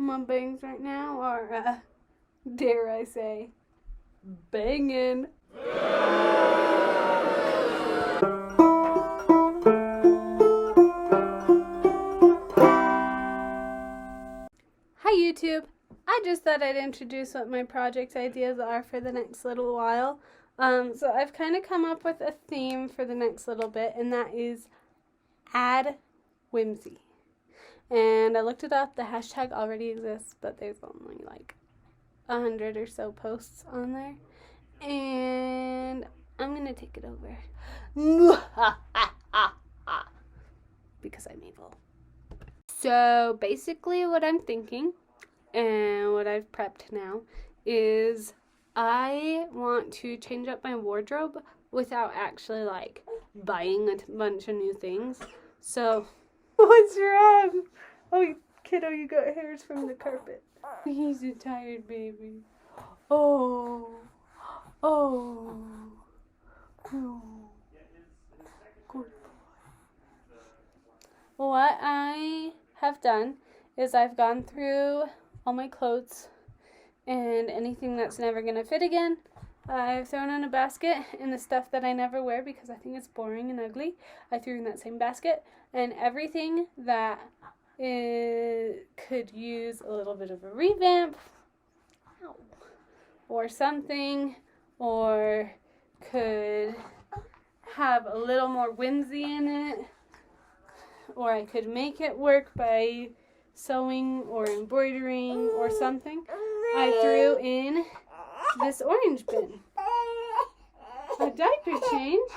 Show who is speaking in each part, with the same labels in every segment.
Speaker 1: My bangs right now are, dare I say, banging. Hi YouTube! I just thought I'd introduce what my project ideas are for the next little while. So I've kind of come up with a theme for the next little bit, and that is addwhimsy. And I looked it up. The hashtag already exists, but there's only like 100 or so posts on there. And I'm going to take it over. Because I'm evil. So basically what I'm thinking, and what I've prepped now, is I want to change up my wardrobe without actually like buying a bunch of new things. So, what's wrong? Oh, kiddo, you got hairs from the carpet. He's a tired baby. Oh. Good boy. What I have done is I've gone through all my clothes and anything that's never going to fit again. I've thrown in a basket, and the stuff that I never wear because I think it's boring and ugly, I threw in that same basket. And everything that could use a little bit of a revamp or something, or could have a little more whimsy in it, or I could make it work by sewing or embroidering or something, I threw in this orange bin. A diaper change?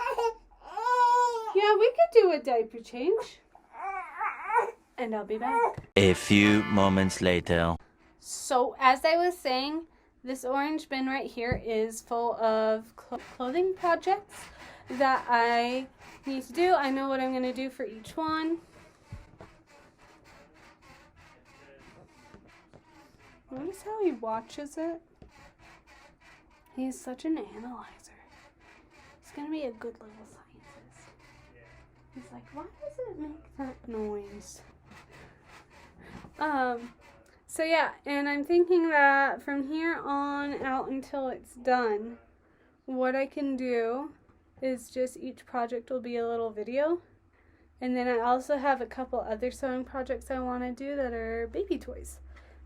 Speaker 1: Yeah, we could do a diaper change. And I'll be back.
Speaker 2: A few moments later.
Speaker 1: So, as I was saying, this orange bin right here is full of clothing projects that I need to do. I know what I'm going to do for each one. Notice how he watches it? He's such an analyzer. He's going to be a good little scientist. He's like, why does it make that noise? So yeah, and I'm thinking that from here on out until it's done, what I can do is just each project will be a little video. And then I also have a couple other sewing projects I want to do that are baby toys.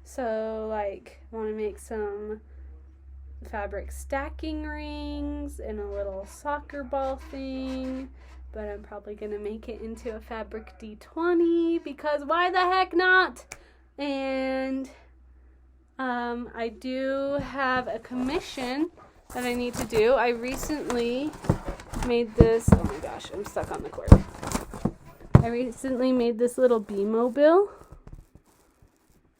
Speaker 1: So like, I want to make some fabric stacking rings and a little soccer ball thing, but I'm probably going to make it into a fabric D20 because why the heck not? And I do have a commission that I need to do. I recently made this, oh my gosh, I'm stuck on the cord. I recently made this little bee-mobile,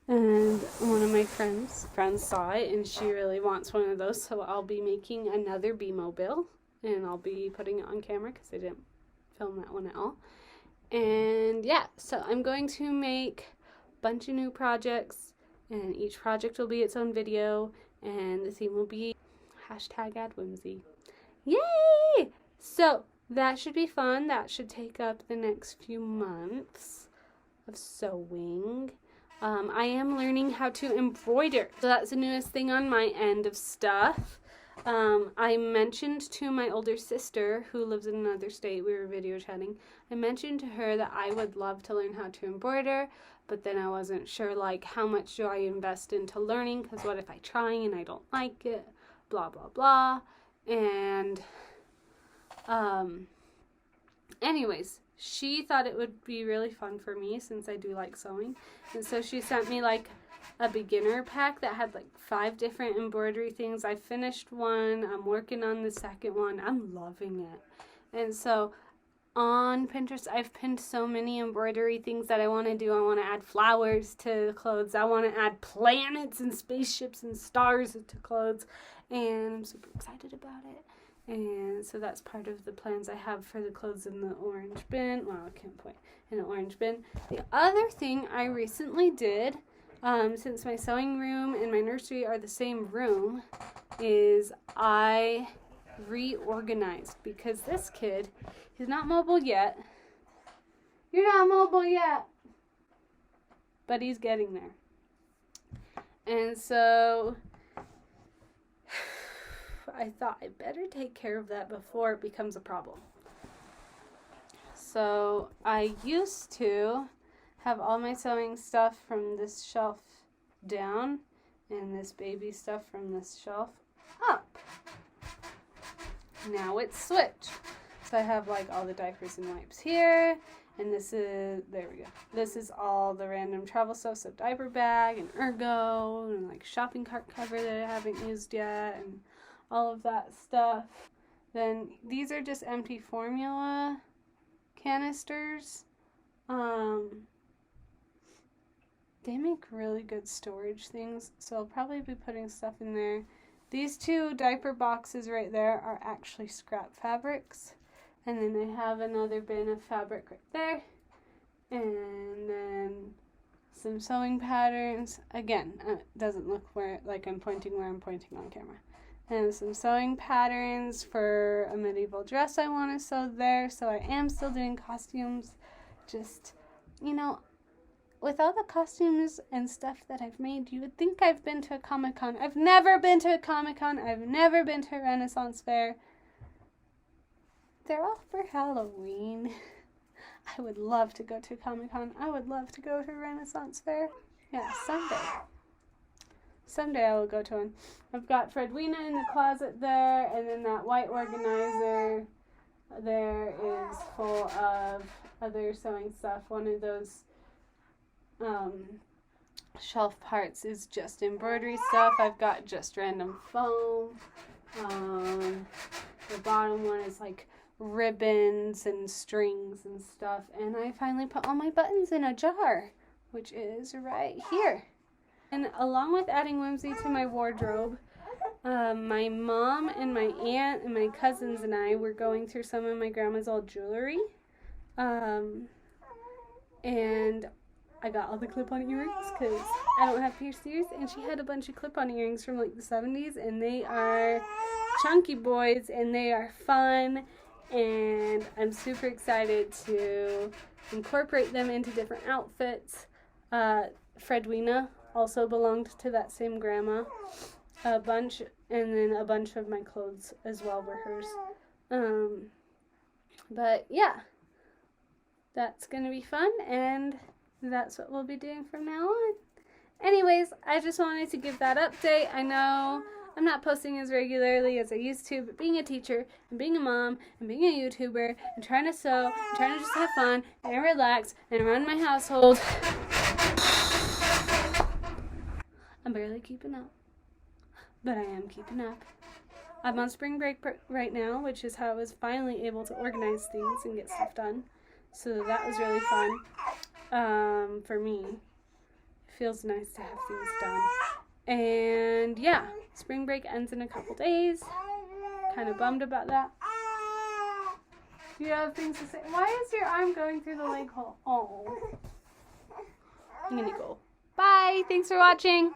Speaker 1: and one of my friends saw it, and she really wants one of those, so I'll be making another bee-mobile, and I'll be putting it on camera because I didn't film that one at all. And yeah, so I'm going to make a bunch of new projects, and each project will be its own video, and the theme will be #addwhimsy. Yay! So that should be fun. That should take up the next few months of sewing. I am learning how to embroider. So that's the newest thing on my end of stuff. I mentioned to my older sister, who lives in another state, we were video chatting, I mentioned to her that I would love to learn how to embroider, but then I wasn't sure, like, how much do I invest into learning, because what if I try and I don't like it, blah, blah, blah. And, anyways, she thought it would be really fun for me since I do like sewing. And so she sent me like a beginner pack that had like 5 different embroidery things. I finished one. I'm working on the second one. I'm loving it. And so on Pinterest, I've pinned so many embroidery things that I want to do. I want to add flowers to clothes. I want to add planets and spaceships and stars to clothes. And I'm super excited about it. And so that's part of the plans I have for the clothes in the orange bin. Well, I can't point in the orange bin. The other thing I recently did, since my sewing room and my nursery are the same room, is I reorganized because this kid, he's not mobile yet. You're not mobile yet. But he's getting there. And so I thought I better take care of that before it becomes a problem. So I used to have all my sewing stuff from this shelf down and this baby stuff from this shelf up. Now it's switched. So I have like all the diapers and wipes here, and this is, there we go. This is all the random travel stuff, so diaper bag and ergo and like shopping cart cover that I haven't used yet and all of that stuff. Then these are just empty formula canisters. They make really good storage things, so I'll probably be putting stuff in there. These two diaper boxes right there are actually scrap fabrics. And then I have another bin of fabric right there. And then some sewing patterns. Again, it doesn't look like I'm pointing where I'm pointing on camera. And some sewing patterns for a medieval dress I want to sew there. So I am still doing costumes. Just, you know, with all the costumes and stuff that I've made, you would think I've been to a Comic-Con. I've never been to a Comic-Con. I've never been to a Renaissance fair. They're all for Halloween. I would love to go to a Comic-Con. I would love to go to a Renaissance fair. Yeah, someday. Someday I will go to one. I've got Fredwina in the closet there, and then that white organizer there is full of other sewing stuff. One of those shelf parts is just embroidery stuff. I've got just random foam. The bottom one is like ribbons and strings and stuff. And I finally put all my buttons in a jar, which is right here. And along with adding whimsy to my wardrobe, my mom and my aunt and my cousins and I were going through some of my grandma's old jewelry. And I got all the clip-on earrings because I don't have pierced ears, and she had a bunch of clip-on earrings from like the 70s, and they are chunky boys and they are fun, and I'm super excited to incorporate them into different outfits. Fredwina also belonged to that same grandma a bunch, and then a bunch of my clothes as well were hers. But yeah, that's gonna be fun, and that's what we'll be doing from now on. Anyways, I just wanted to give that update. I know I'm not posting as regularly as I used to, but being a teacher and being a mom and being a YouTuber and trying to sew and trying to just have fun and relax and run my household, I'm barely keeping up. But I am keeping up. I'm on spring break right now, which is how I was finally able to organize things and get stuff done. So that was really fun. For me, it feels nice to have things done. And yeah, spring break ends in a couple days. Kind of bummed about that. You have things to say? Why is your arm going through the leg hole? Oh. I'm gonna go. Bye. Thanks for watching.